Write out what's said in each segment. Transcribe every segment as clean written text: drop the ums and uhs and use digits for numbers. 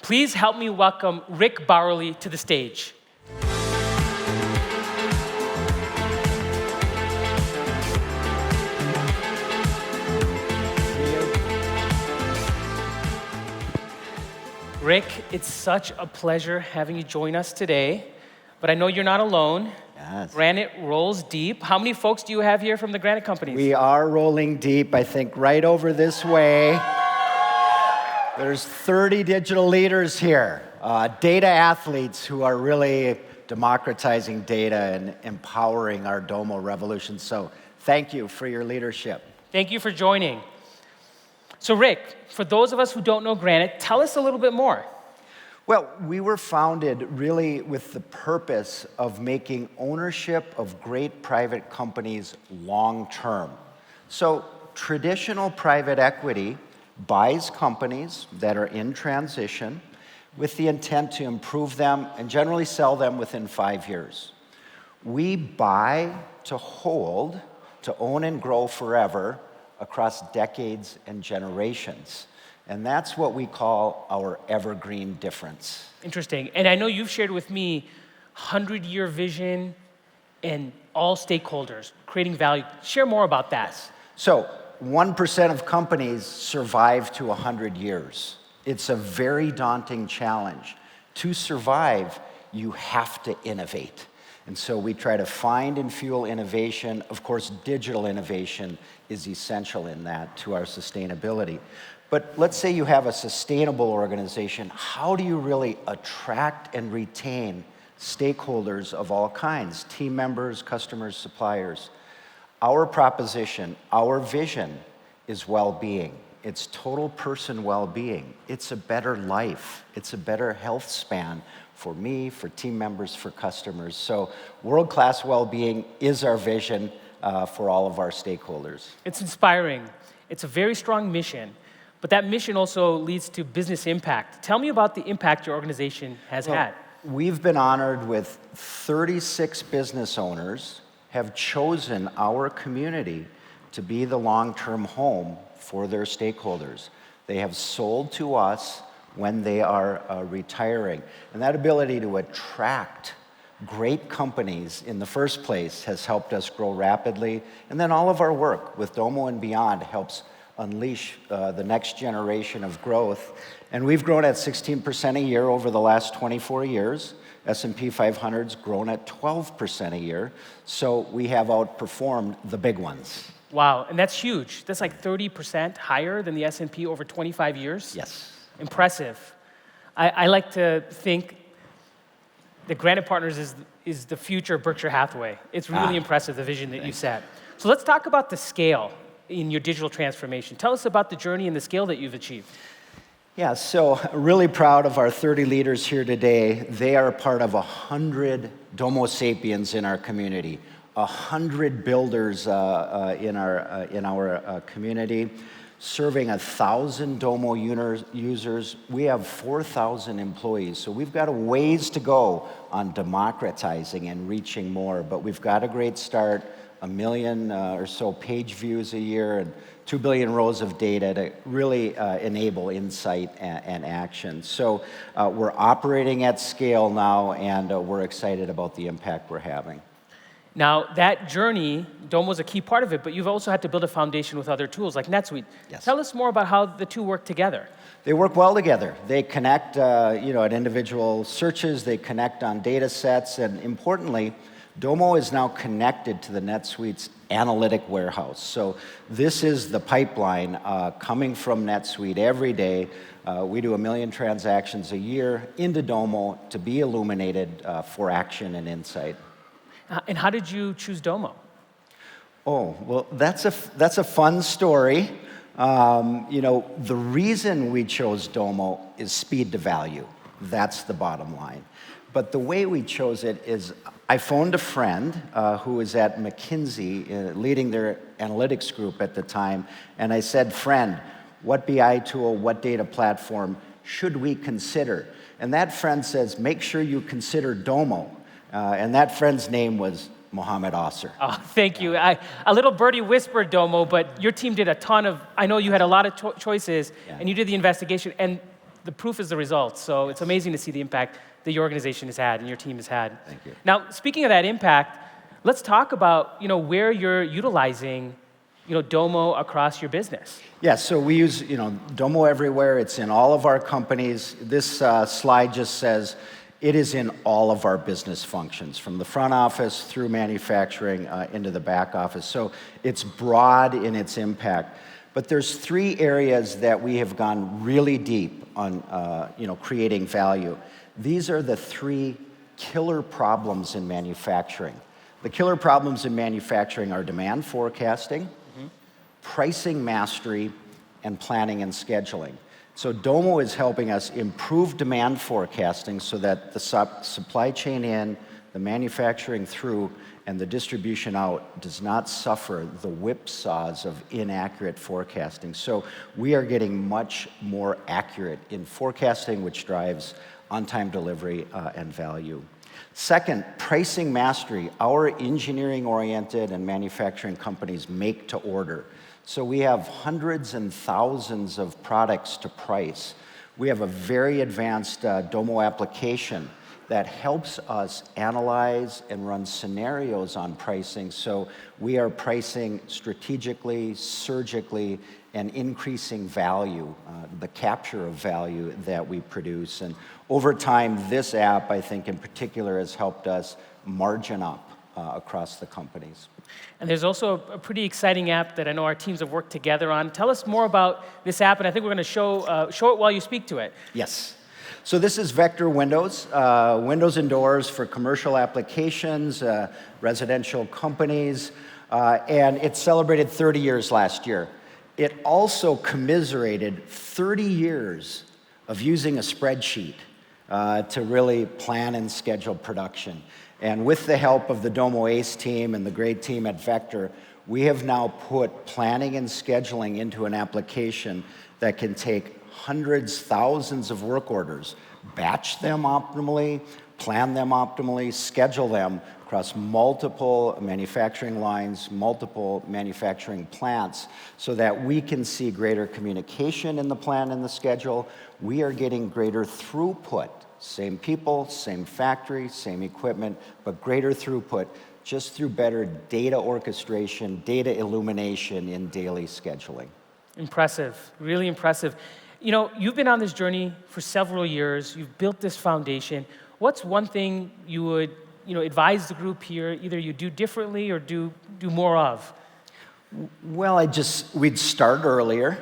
Please help me welcome Rick Bauerly to the stage. Rick, it's such a pleasure having you join us today, but I know you're not alone. Yes. Granite rolls deep. How many folks do you have here from the Granite companies? We are rolling deep, I think, right over this way. There's 30 digital leaders here, data athletes who are really democratizing data and empowering our Domo revolution. So thank you for your leadership. Thank you for joining. So Rick, for those of us who don't know Granite, tell us a little bit more. Well, we were founded really with the purpose of making ownership of great private companies long-term. So traditional private equity buys companies that are in transition with the intent to improve them and generally sell them within 5 years. We buy to hold, to own and grow forever across decades and generations. And that's what we call our evergreen difference. Interesting. And I know you've shared with me 100-year vision and all stakeholders, creating value. Share more about that. So 1% of companies survive to 100 years. It's a very daunting challenge. To survive, you have to innovate. And so we try to find and fuel innovation. Of course, digital innovation is essential in that to our sustainability. But let's say you have a sustainable organization. How do you really attract and retain stakeholders of all kinds, team members, customers, suppliers? Our proposition, our vision is well-being. It's total person well-being. It's a better life. It's a better health span for me, for team members, for customers. So world-class well-being is our vision for all of our stakeholders. It's inspiring. It's a very strong mission. But that mission also leads to business impact. Tell me about the impact your organization has had. We've been honored with 36 business owners have chosen our community to be the long-term home for their stakeholders. They have sold to us when they are retiring. And that ability to attract great companies in the first place has helped us grow rapidly. And then all of our work with Domo and beyond helps unleash the next generation of growth. And we've grown at 16% a year over the last 24 years. S&P 500's grown at 12% a year. So we have outperformed the big ones. Wow, and that's huge. That's like 30% higher than the S&P over 25 years? Yes. Impressive. I like to think that Granite Partners is the future of Berkshire Hathaway. It's really impressive, the vision that you set. So let's talk about the scale in your digital transformation. Tell us about the journey and the scale that you've achieved. Yeah, so really proud of our 30 leaders here today. They are part of 100 Domo sapiens in our community, 100 builders in our community, serving 1,000 Domo users. We have 4,000 employees, so we've got a ways to go on democratizing and reaching more, but we've got a great start. 1 million or so page views a year and 2 billion rows of data to really enable insight and action. So we're operating at scale now, and we're excited about the impact we're having. Now, that journey, Domo is a key part of it, but you've also had to build a foundation with other tools like NetSuite. Yes. Tell us more about how the two work together. They work well together. They connect at individual searches, they connect on data sets, and importantly, Domo is now connected to the NetSuite's analytic warehouse. So this is the pipeline coming from NetSuite every day. We do 1 million transactions a year into Domo to be illuminated for action and insight. And how did you choose Domo? Oh, well, that's a fun story. The reason we chose Domo is speed to value. That's the bottom line. But the way we chose it is I phoned a friend who was at McKinsey, leading their analytics group at the time, and I said, friend, what BI tool, what data platform should we consider? And that friend says, make sure you consider Domo. And that friend's name was Mohammed Aaser. Oh, thank you. A little birdie whispered Domo, but your team did a ton of, I know you had a lot of choices, and you did the investigation, and the proof is the results. So it's amazing to see the impact that your organization has had and your team has had. Thank you. Now, speaking of that impact, let's talk about where you're utilizing Domo across your business. Yeah, so we use Domo everywhere. It's in all of our companies. This slide just says it is in all of our business functions, from the front office through manufacturing into the back office. So it's broad in its impact. But there's 3 areas that we have gone really deep on creating value. These are the 3 killer problems in manufacturing. The killer problems in manufacturing are demand forecasting, pricing mastery, and planning and scheduling. So Domo is helping us improve demand forecasting so that the supply chain in, the manufacturing through, and the distribution out does not suffer the whipsaws of inaccurate forecasting. So we are getting much more accurate in forecasting, which drives on-time delivery and value. Second, pricing mastery. Our engineering-oriented and manufacturing companies make to order. So we have hundreds and thousands of products to price. We have a very advanced Domo application that helps us analyze and run scenarios on pricing. So we are pricing strategically, surgically, and increasing value, the capture of value that we produce. And over time, this app, I think in particular, has helped us margin up across the companies. And there's also a pretty exciting app that I know our teams have worked together on. Tell us more about this app, and I think we're going to show it while you speak to it. Yes. So this is Vector Windows, windows and doors for commercial applications, residential companies, and it celebrated 30 years last year. It also commiserated 30 years of using a spreadsheet to really plan and schedule production. And with the help of the Domo ACE team and the great team at Vector, we have now put planning and scheduling into an application that can take hundreds, thousands of work orders, batch them optimally, plan them optimally, schedule them across multiple manufacturing lines, multiple manufacturing plants, so that we can see greater communication in the plan and the schedule. We are getting greater throughput. Same people, same factory, same equipment, but greater throughput just through better data orchestration, data illumination in daily scheduling. Impressive, really impressive. You've been on this journey for several years. You've built this foundation. What's one thing you would, advise the group here, either you do differently or do more of? Well, we'd start earlier.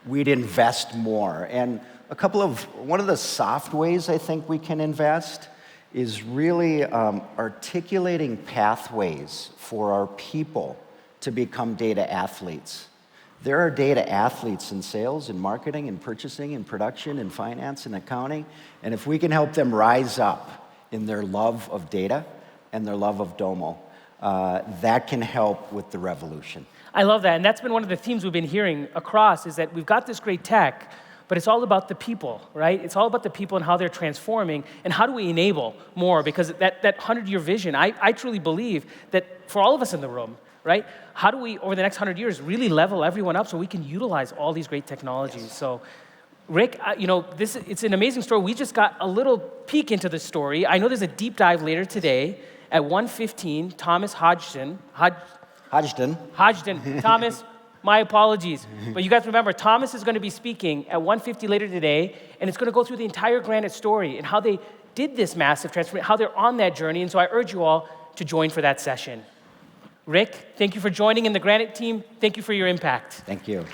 We'd invest more. And one of the soft ways I think we can invest is really articulating pathways for our people to become data athletes. There are data athletes in sales, in marketing, in purchasing, in production, in finance, in accounting. And if we can help them rise up in their love of data and their love of Domo, that can help with the revolution. I love that. And that's been one of the themes we've been hearing across, is that we've got this great tech, but it's all about the people, right? It's all about the people and how they're transforming, and how do we enable more? Because that 100-year vision, I truly believe that for all of us in the room, right? How do we, over the next 100 years, really level everyone up so we can utilize all these great technologies? Yes. So, Rick, it's an amazing story. We just got a little peek into the story. I know there's a deep dive later today at 1:15. Thomas Hodgson. Thomas, my apologies. But you guys remember, Thomas is going to be speaking at 1:50 later today, and it's going to go through the entire Granite story and how they did this massive transformation, how they're on that journey. And so I urge you all to join for that session. Rick, thank you for joining in the Granite team. Thank you for your impact. Thank you.